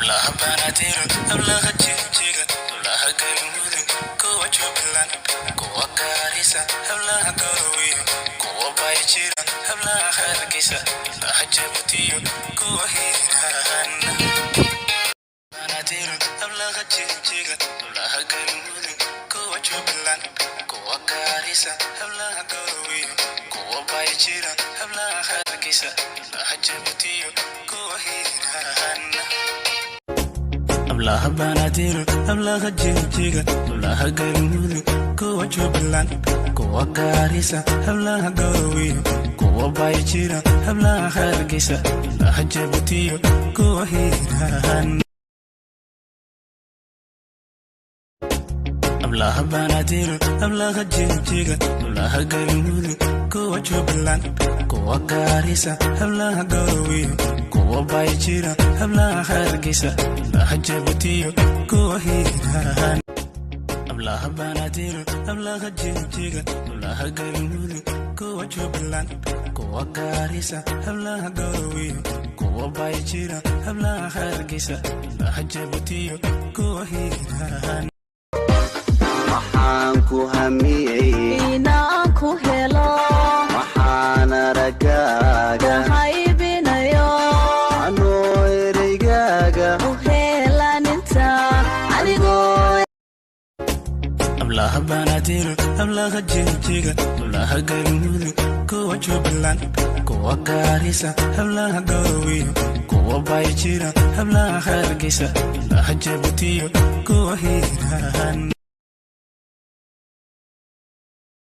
hablaha banaadir hablaha jigjiga hablaha galmudug kuwa jubbaland kuwa gaarisa hablaha garowe kuwa bayjira hablaha hargeysa hablaha jabuutiyo kuwa hiiraan banaadir hablaha jigjiga hablaha galmudug kuwa jubbaland kuwa gaarisa hablaha garowe kuwa bayjira hablaha hargeysa hablaha jabuutiyo kuwa hiiraan hablaha banaadir hablaha jigjiga hablaha galmudug kuwa jubbaland kuwa gaarisa hablaha garowe kuwa bayjira hablaha hargeysa hablaha jabuutiyo kuwa hiiraan hablaha banaadir hablaha jigjiga hablaha galmudug kuwa jubbaland kuwa gaarisa hablaha garowe kuwa bayjira hablaha hargeysa hablaha jabuutiyo kuwa hiiraan hablaha banaadir hablaha jigjiga hablaha galmudug kuwa jubbaland kuwa gaarisa hablaha garowe kuwa bayjira hablaha hargeysa hablaha jabuutiyo kuwa hiiraan waxaan ku hamiyey inaan ku helo waxaan aragaaga haybinayo anoo ereygaaga u helaninta adigoo hablaha banaadir hablaha jigjiga hablaha galmudug kuwa jubbaland kuwa gaarisa hablaha garowe kuwa bayjira hablaha hargeysa hablaha jabuutiyo kuwa hiiraan